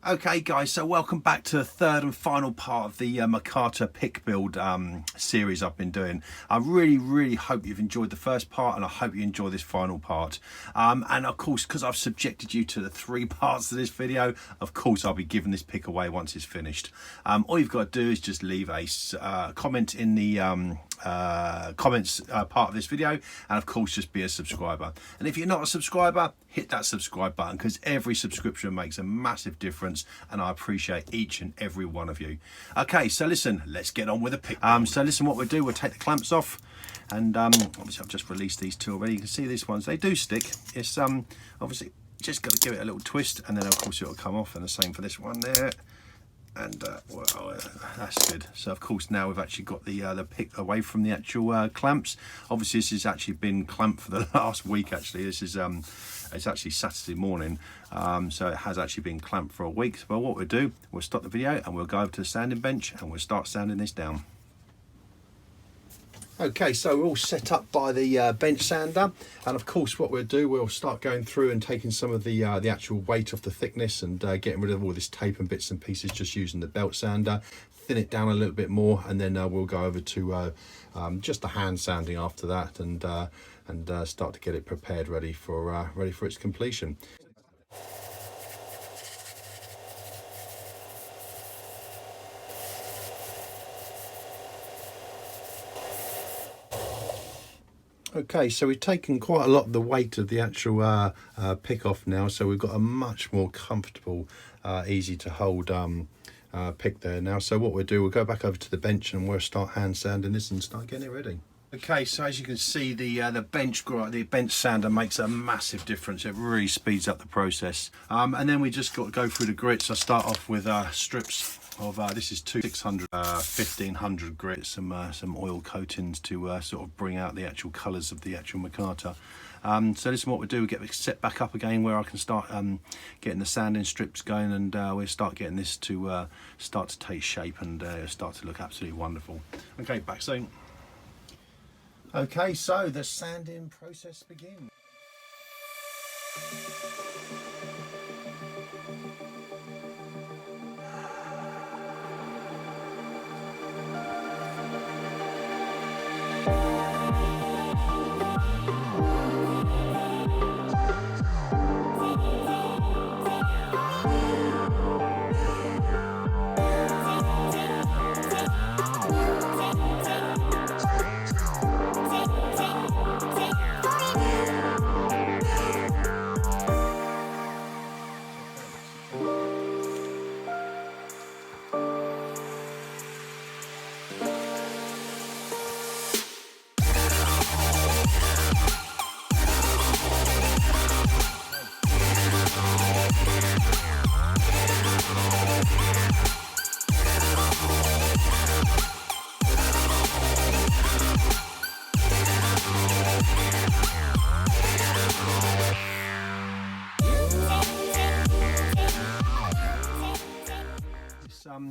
Okay guys, so welcome back to the third and final part of the Micarta pick build series I've been doing. I really hope you've enjoyed the first part, and I hope you enjoy this final part. And of course, because I've subjected you to the 3 parts of this video, of course I'll be giving this pick away once it's finished. All you've got to do is just leave a comment in the comments part of this video, and of course just be a subscriber. And if you're not a subscriber, hit that subscribe button, because every subscription makes a massive difference, and I appreciate each and every one of you. Okay, so listen, let's get on with the pick. So listen, what we'll do, we'll take the clamps off, and obviously I've just released these 2 already. You can see these ones, they do stick. It's obviously just got to give it a little twist, and then of course it'll come off, and the same for this one there. And well, that's good. So of course now we've actually got the pick away from the actual clamps. Obviously this has actually been clamped for the last week. Actually, this is it's actually Saturday morning, so it has actually been clamped for a week. So what we'll do, we'll stop the video and we'll go over to the sanding bench and we'll start sanding this down. Okay, so we're all set up by the bench sander, and of course what we'll do, we'll start going through and taking some of the actual weight off the thickness, and getting rid of all this tape and bits and pieces, just using the belt sander, thin it down a little bit more, and then we'll go over to just the hand sanding after that, and start to get it prepared, ready for its completion. Okay, so we've taken quite a lot of the weight of the actual pick off now, so we've got a much more comfortable, easy to hold pick there now. So what we'll do, we'll go back over to the bench and we'll start hand sanding this and start getting it ready. Okay, so as you can see, the bench sander makes a massive difference. It really speeds up the process. And then we just got to go through the grits. I start off with strips of this is 600 1500 grits, some oil coatings to sort of bring out the actual colours of the actual micarta. So this is what we do, we get set back up again where I can start getting the sanding strips going, and we'll start getting this to start to take shape and start to look absolutely wonderful. Okay, back soon. Okay, so the sanding process begins.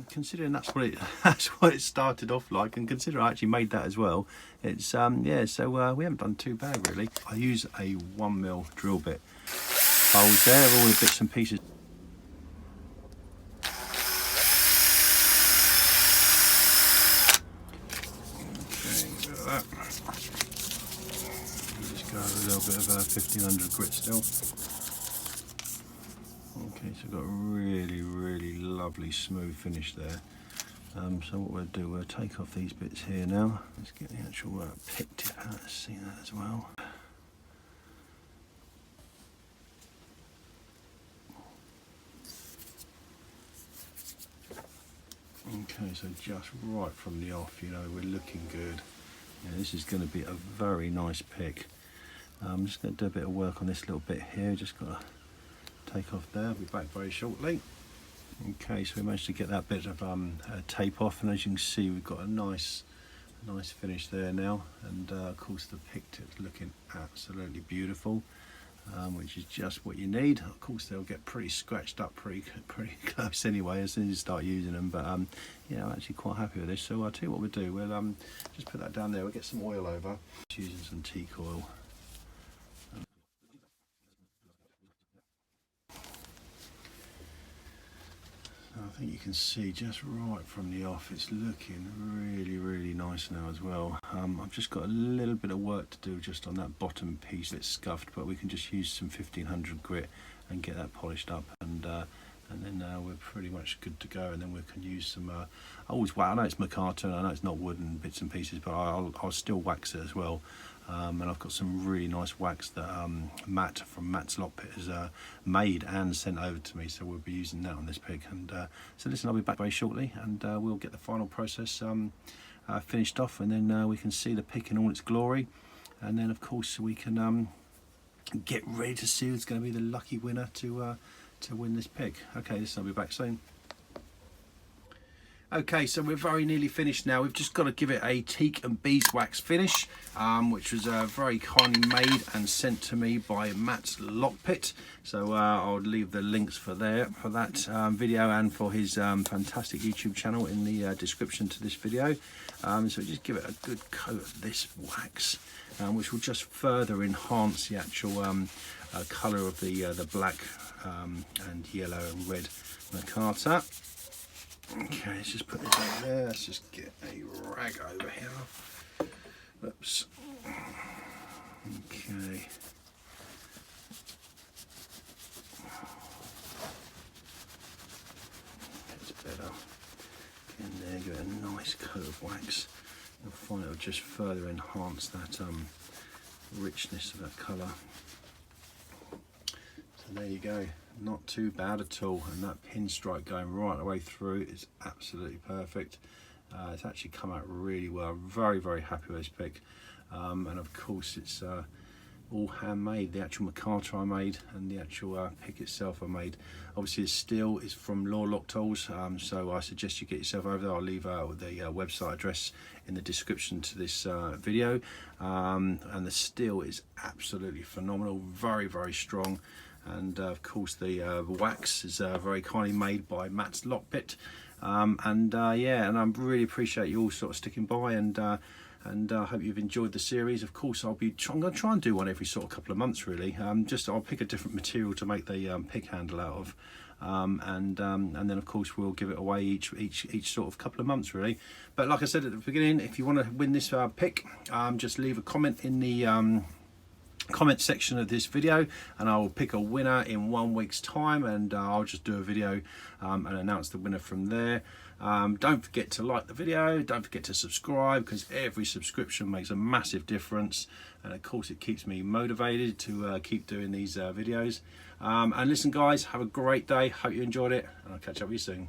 Considering that's what it started off like, and considering I actually made that as well, it's yeah, so we haven't done too bad really. I use a 1mm drill bit. Holes there, all the bits and pieces. Okay, got that. Just go a little bit of 1500 grit still. Okay, so I've got a really lovely smooth finish there. So what we'll do, we'll take off these bits here now. Let's get the actual pick tip out, let's see that as well. Okay, so just right from the off, you know, we're looking good. Yeah, this is going to be a very nice pick. I'm just going to do a bit of work on this little bit here, just got to take off there. I'll be back very shortly. Okay, so we managed to get that bit of tape off, and as you can see, we've got a nice finish there now, and of course the pick tip's looking absolutely beautiful. which is just what you need. Of course they'll get pretty scratched up pretty close anyway as soon as you start using them, but yeah, I'm actually quite happy with this. So I'll tell you what we'll do, we'll just put that down there, we'll get some oil over, just using some teak oil. I think you can see just right from the off it's looking really nice now as well. I've just got a little bit of work to do just on that bottom piece that's scuffed, but we can just use some 1500 grit and get that polished up, and then we're pretty much good to go. And then we can use some I know it's micarta and I know it's not wood and bits and pieces, but I'll still wax it as well. And I've got some really nice wax that Matt from Matt's Lockpit has made and sent over to me, so we'll be using that on this pig. And so listen, I'll be back very shortly, and we'll get the final process finished off, and then we can see the pig in all its glory, and then of course we can get ready to see who's going to be the lucky winner to win this pig. Okay, listen, I'll be back soon. Okay, so we're very nearly finished now. We've just got to give it a teak and beeswax finish, which was very kindly made and sent to me by Matt's Lockpit. So I'll leave the links for that video and for his fantastic YouTube channel in the description to this video. So just give it a good coat of this wax, which will just further enhance the actual colour of the black and yellow and red micarta. Okay, let's just put this over there. Let's just get a rag over here. Oops. Okay. It's better. Get in there, give it a nice coat of wax. You'll find it will just further enhance that richness of that colour. So there you go. Not too bad at all, and that pinstripe going right the way through is absolutely perfect. It's actually come out really well. I'm very happy with this pick, and of course it's all handmade. The actual micarta I made and the actual pick itself I made. Obviously the steel is from Law Lock Tools, so I suggest you get yourself over there. I'll leave the website address in the description to this video, and the steel is absolutely phenomenal, very strong. And of course the wax is very kindly made by Matt's Lockpit, yeah, and I really appreciate you all sort of sticking by, and I hope you've enjoyed the series. Of course I'm going to try and do one every sort of couple of months really. I'll pick a different material to make the pick handle out of, and then of course we'll give it away each sort of couple of months really. But like I said at the beginning, if you want to win this pick, just leave a comment in the comment section of this video, and I'll pick a winner in 1 week's time, and I'll just do a video and announce the winner from there. Don't forget to like the video, don't forget to subscribe, because every subscription makes a massive difference, and of course it keeps me motivated to keep doing these videos. And listen guys, have a great day, hope you enjoyed it, and I'll catch up with you soon.